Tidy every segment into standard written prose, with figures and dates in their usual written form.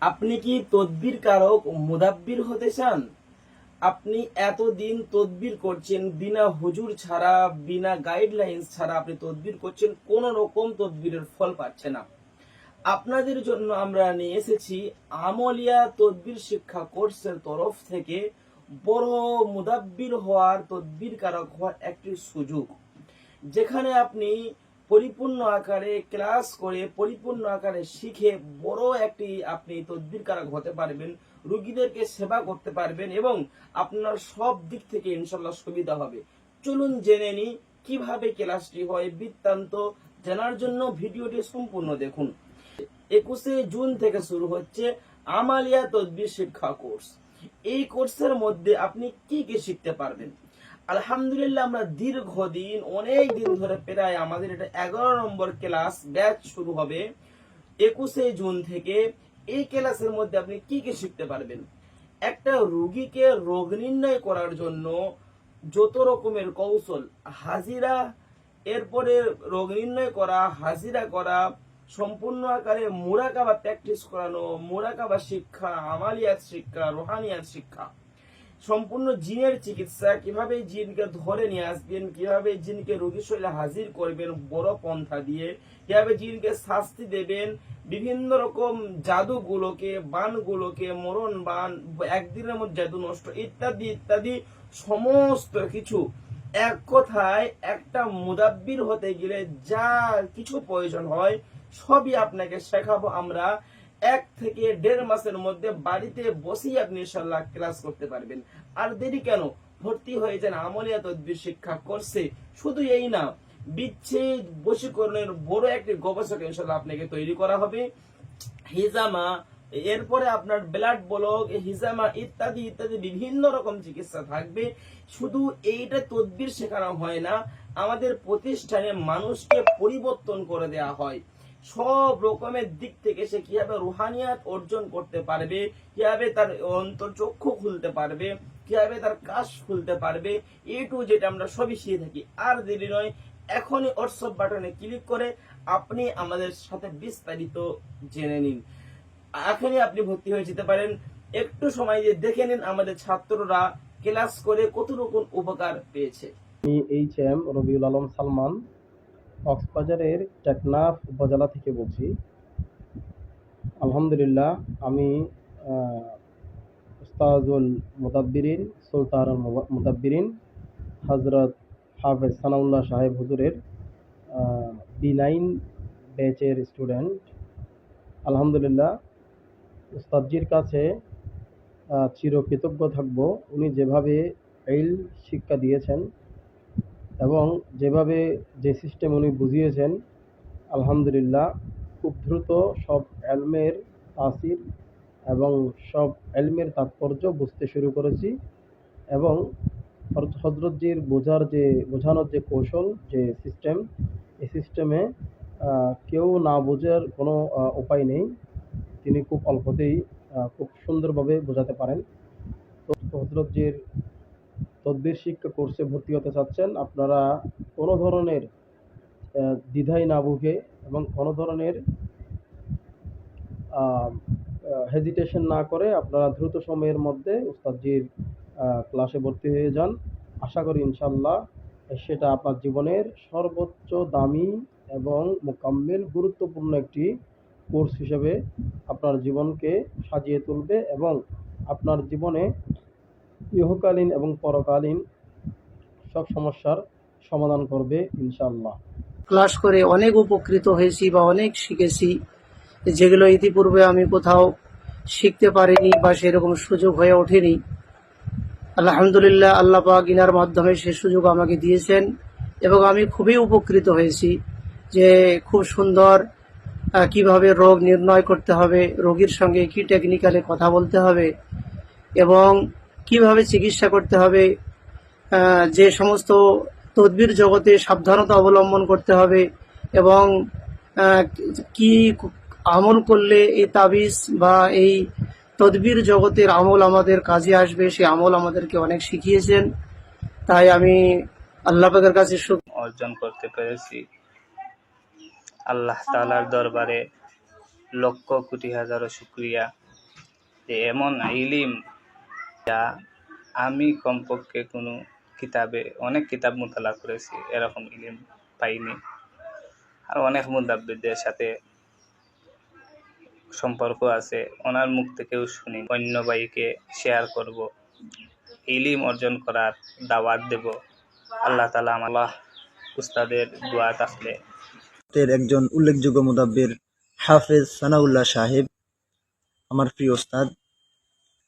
আপনি কি তদবির কারক মুদাব্বির হতে চান? আপনি এতদিন তদবির করছেন বিনা হুজুর ছাড়া, বিনা গাইডলাইন্স ছাড়া আপনি তদবির করছেন, কোন রকম তদবিরের ফল পাচ্ছে না। আপনাদের জন্য আমরা নিয়ে এসেছি আমলিয়া তদবির শিক্ষা কোর্সের তরফ থেকে বড় মুদাব্বির হওয়ার, তদবির কারক হওয়ার একটি সুযোগ, যেখানে আপনি পরিপূর্ণ আকারে ক্লাস করে, পরিপূর্ণ আকারে শিখে বড় একটি আপনি তদবির কারক হতে পারবেন, রোগীদেরকে সেবা করতে পারবেন এবং আপনার সব দিক থেকে ইনশাল্লাহ সুবিধা হবে। চলুন জেনে নিই কিভাবে ক্লাসটি হয়। বৃত্তান্ত জানার জন্য ভিডিওটি সম্পূর্ণ দেখুন। 21শে জুন থেকে শুরু হচ্ছে আমালিয়া তদবির শিক্ষা কোর্স। এই কোর্সের মধ্যে আপনি কি কি শিখতে পারবেন? আলহামদুলিল্লাহ, আমরা দীর্ঘদিন, অনেক দিন ধরে, প্রায় আমাদের এটা 11 নম্বর ক্লাস ব্যাচ শুরু হবে 21শে জুন থেকে। এই ক্লাসের মধ্যে আপনি কি কি শিখতে পারবেন? একটা রোগীকে রোগ নির্ণয় করার জন্য যত রকমের কৌশল, হাজিরা, এরপরে রোগ নির্ণয় করা, হাজিরা করা, সম্পূর্ণ আকারে মুরাকাবা প্র্যাকটিস করানো, মুরাকাবা শিক্ষা, আমালিয়াত শিক্ষা, রোহানিয়াত শিক্ষা, সম্পূর্ণ জিনের চিকিৎসা, কিভাবে জিনকে ধরে নিয়ে আসবেন, কিভাবে জিনকে রোগীর শরীরে হাজির করবেন বড় পন্থা দিয়ে, কিভাবে জিনকে শাস্তি দেবেন, বিভিন্ন রকম জাদুগুলোকে, বানগুলোকে, মরণ বান, একদিনের মধ্যে জাদু নষ্ট, ইত্যাদি ইত্যাদি সমস্ত কিছু। এক কথায় একটা মুদাব্বির হতে গেলে যা কিছু প্রয়োজন হয় সবই আপনাকে শেখাবো আমরা। 1 থেকে 1.5 মাসের মধ্যে বাড়িতে বসেই আপনি ইনশাআল্লাহ ক্লাস করতে পারবেন। আর দেরি কেন, ভর্তি হয়ে যান আমলিয়া তদবির শিক্ষা কোর্সে। শুধু এই না, বিচ্ছেদ বশীকরণের বড় একটি গবেষক ইনশাআল্লাহ আপনাকে তৈরি করা হবে। হিজামা, এরপরে আপনার ব্লাড ব্লক, হিজামা ইত্যাদি ইত্যাদি বিভিন্ন রকম চিকিৎসা থাকবে। শুধু এইটা তদবির শেখানো হয় না, আমাদের প্রতিষ্ঠানে মানুষকে পরিবর্তন করে দেয়া হয়। সব রকমের দিক থেকে সে কিভাবে রুহানিয়াত অর্জন করতে পারবে, কিভাবে তার অন্তর্চক্ষু খুলতে পারবে, কিভাবে তার কাশ খুলতে পারবে, এ টু যেটা আমরা সবই শিখে থাকি। আর দেরি নয়, এখনই হোয়াটসঅ্যাপ বাটনে ক্লিক করে আপনি আমাদের সাথে বিস্তারিত জেনে নিন। এখনই আপনি ভর্তি হয়ে যেতে পারেন। একটু সময় দিয়ে দেখে নিন আমাদের ছাত্ররা ক্লাস করে কত রকম উপকার পেয়েছে। আমি এইচ.এম. রবিউল আলম সালমান, কক্সবাজারের টেকনাফ উপজেলা থেকে বলছি। আলহামদুলিল্লাহ, আমি উস্তাজুল মুদাব্বিরিন, সুলতানুল মুদাব্বিরিন হযরত হাফেজ সানাউল্লাহ সাহেব হুজুরের B9 ব্যাচের স্টুডেন্ট। আলহামদুলিল্লাহ, উস্তাদজির কাছে চিরকৃতজ্ঞ থাকব। উনি যেভাবে ইলম শিক্ষা দিয়েছেন এবং যেভাবে যে সিস্টেম উনি বুঝিয়েছেন, আলহামদুলিল্লাহ খুব দ্রুত সব এলমের তাসির এবং সব এলমের তাৎপর্য বুঝতে শুরু করেছি। এবং হজরতজির বোঝানোর যে কৌশল, যে সিস্টেম, এই সিস্টেমে কেউ না বোঝার কোনো উপায় নেই। তিনি খুব অল্পতেই খুব সুন্দরভাবে বোঝাতে পারেন। তো হজরতজির তদবির শিক্ষা কোর্সে ভর্তি হতে চাচ্ছেন, আপনারা কোনো ধরনের দ্বিধায় না ভুগে এবং কোনো ধরনের হেজিটেশন না করে আপনারা দ্রুত সময়ের মধ্যে উস্তাদজির ক্লাসে ভর্তি হয়ে যান। আশা করি ইনশাল্লাহ সেটা আপনার জীবনের সর্বোচ্চ দামি এবং মোকাম্মেল গুরুত্বপূর্ণ একটি কোর্স হিসেবে আপনার জীবনকে সাজিয়ে তুলবে এবং আপনার জীবনে ইহকালীন এবং পরকালীন সব সমস্যার সমাধান করবে ইনশাআল্লাহ। ক্লাস করে অনেক উপকৃত হয়েছি বা অনেক শিখেছি, যেগুলো ইতিপূর্বে আমি কোথাও শিখতে পারিনি বা সেরকম সুযোগ হয়ে ওঠেনি। আলহামদুলিল্লাহ, আল্লাহ পাক ইনার মাধ্যমে সে সুযোগ আমাকে দিয়েছেন এবং আমি খুবই উপকৃত হয়েছি যে খুব সুন্দর কিভাবে রোগ নির্ণয় করতে হবে, রোগীর সঙ্গে কি টেকনিক্যালে কথা বলতে হবে এবং কিভাবে চিকিৎসা করতে হবে, যে সমস্ত তদবির জগতে সাবধানতা অবলম্বন করতে হবে এবং কি আমল করলে এই তাবিজ বা এই তদবির জগতের আমল আমাদের কাজে আসবে, সে আমল আমাদেরকে অনেক শিখিয়েছেন। তাই আমি আল্লাহ পাকের কাছে অর্জন করতে পেরেছি। আল্লাহ তাআলার দরবারে লক্ষ কোটি হাজারো শুকরিয়া। যে এমন ইলিম যা আমি কমপক্ষে কোনো কিতাবে, অনেক কিতাব মোতালা করেছি, এরকম ইলিম পাইনি। আর অনেক মুদাব্বিরদের সাথে সম্পর্ক আছে, ওনার মুখ থেকেও শুনি, অন্য ভাইকে শেয়ার করব, ইলিম অর্জন করার দাওয়াত দেব। আল্লাহ তাআলা আমার উস্তাদের দোয়া থাকলে একজন উল্লেখযোগ্য মুদাব্বির হাফেজ সানাউল্লাহ সাহেব আমার প্রিয় ওস্তাদ,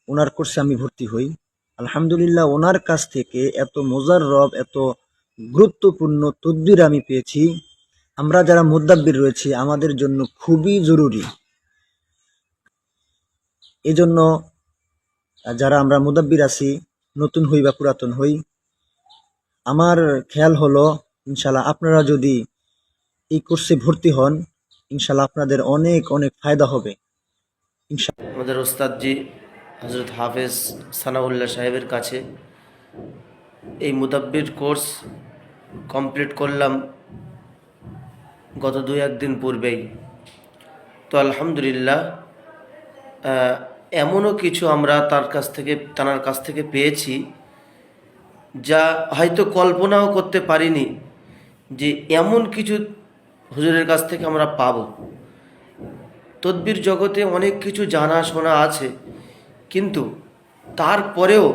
ওনার কোর্সে আমি ভর্তি হই। আলহামদুলিল্লাহ, ওনার কাছ থেকে এত মোজাররব, এত গুরুত্বপূর্ণ তদবির আমি পেয়েছি, আমরা যারা মুদাব্বির রয়েছি আমাদের জন্য খুবই জরুরি। এজন্য যারা আমরা মুদাব্বির আছি, নতুন হই বা পুরাতন হই, আমার খেয়াল হলো ইনশাল্লাহ আপনারা যদি এই কোর্সে ভর্তি হন, ইনশাল্লাহ আপনাদের অনেক অনেক ফায়দা হবে। আমাদের ওস্তাদজি হজরত হাফেজ সানাউল্লাহ সাহেবের কাছে এই মুদাব্বির কোর্স কমপ্লিট করলাম গত 2-1 দিন পূর্বেই। তো আলহামদুলিল্লাহ, এমনও কিছু আমরা তার কাছ থেকে পেয়েছি যা হয়তো কল্পনাও করতে পারিনি যে এমন কিছু হুজুরের কাছ থেকে আমরা পাবো। তদবির জগতে অনেক কিছু জানা শোনা আছে, কিন্তু তারপরেও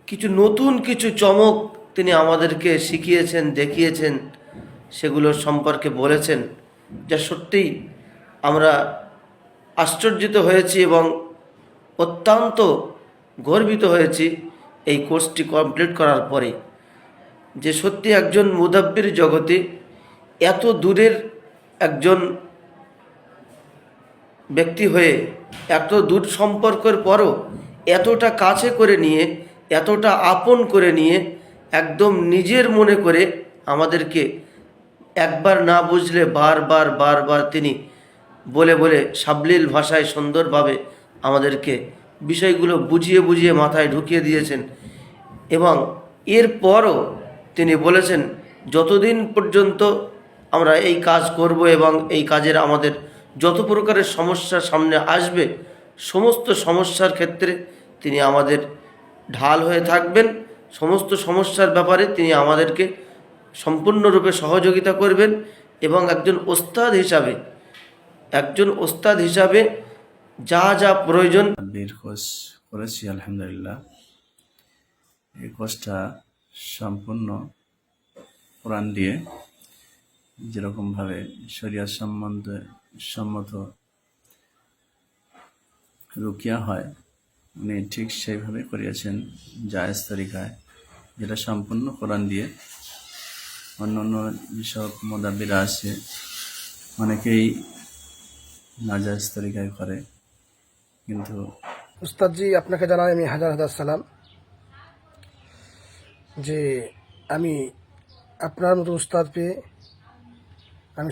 কিছু নতুন কিছু চমক তিনি আমাদেরকে শিখিয়েছেন, দেখিয়েছেন, সেগুলো সম্পর্কে বলেছেন, যা সত্যিই আমরা আশ্চর্যিত হয়েছি এবং অত্যন্ত গর্বিত হয়েছি এই কোর্সটি কমপ্লিট করার পরে, যে সত্যি একজন মুদাব্বির জগতে এত দূরের একজন ব্যক্তি হয়ে এত দূর সম্পর্কের পরও এতটা কাছে করে নিয়ে, এতটা আপন করে নিয়ে, একদম নিজের মনে করে আমাদেরকে একবার না বুঝলে বারবার বারবার তিনি বলে বলে সাবলীল ভাষায় সুন্দরভাবে আমাদেরকে বিষয়গুলো বুঝিয়ে বুঝিয়ে মাথায় ঢুকিয়ে দিয়েছেন। এবং এরপরও তিনি বলেছেন যতদিন পর্যন্ত আমরা এই কাজ করব এবং এই কাজের আমাদের যত প্রকারের সমস্যা সামনে আসবে, সমস্ত সমস্যার ক্ষেত্রে তিনি আমাদের ঢাল হয়ে থাকবেন, সমস্ত সমস্যার ব্যাপারে তিনি আমাদেরকে সম্পূর্ণরূপে সহযোগিতা করবেন। এবং একজন ওস্তাদ হিসাবে যা যা প্রয়োজন তদবির কোর্স করেছি আলহামদুলিল্লাহ। এই কোর্সটা সম্পূর্ণ কোরআন দিয়ে যেরকমভাবে শরিয়াত সম্মত রুকিয়া হয়, উনি ঠিক সেইভাবে করিয়েছেন জায়েজ তরিকায়, যেটা সম্পূর্ণ কোরআন দিয়ে। অন্য অন্য যেসব মুদাব্বিরা আছে অনেকেই নাজায়েজ তরিকায় করে, কিন্তু উস্তাদজি, আপনাকে জানাই আমি হাজার হাজার সালাম যে আমি আপনার মতো উস্তাদ পেয়ে আমি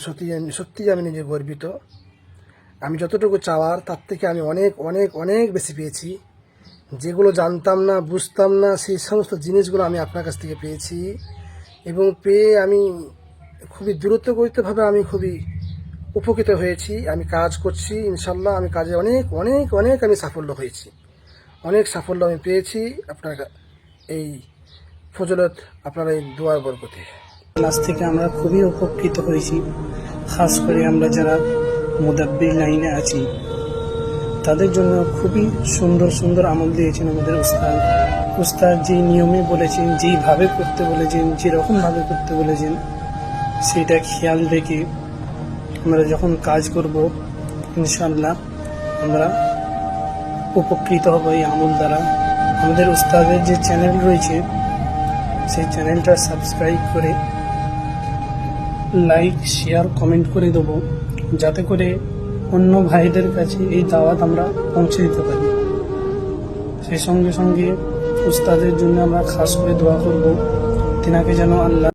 সত্যি আমি নিজে গর্বিত। আমি যতটুকু চাওয়ার তার থেকে আমি অনেক অনেক অনেক বেশি পেয়েছি। যেগুলো জানতাম না, বুঝতাম না, সেই সমস্ত জিনিসগুলো আমি আপনার কাছ থেকে পেয়েছি। এবং পেয়ে আমি খুবই দ্রুতগতিভাবে আমি খুবই উপকৃত হয়েছি। আমি কাজ করছি, ইনশাল্লাহ আমি কাজে অনেক অনেক অনেক আমি সাফল্য হয়েছি, অনেক সাফল্য আমি পেয়েছি আপনার এই ফজলত, আপনার এই দোয়ার বরকতে। ক্লাস থেকে আমরা খুবই উপকৃত হয়েছি। খাস করে আমরা যারা মুদাব্বির লাইনে আছি তাদের জন্য খুবই সুন্দর সুন্দর আমল দিয়েছেন আমাদের উস্তাদ যে নিয়মে বলেছেন, যেইভাবে করতে বলেছেন, যেরকমভাবে করতে বলেছেন, সেটা খেয়াল রেখে আমরা যখন কাজ করব ইনশাআল্লাহ আমরা উপকৃত হব এই আমল দ্বারা। আমাদের উস্তাদের যে চ্যানেল রয়েছে সেই চ্যানেলটা সাবস্ক্রাইব করে লাইক, শেয়ার, কমেন্ট করে দেবো, যাতে করে অন্য ভাইদের কাছে এই দাওয়াত আমরা পৌঁছে দিতে পারি। সেই সঙ্গে সঙ্গে উস্তাদের জন্য আমরা খাস করে দোয়া করব, তিনাকে যেন আল্লাহ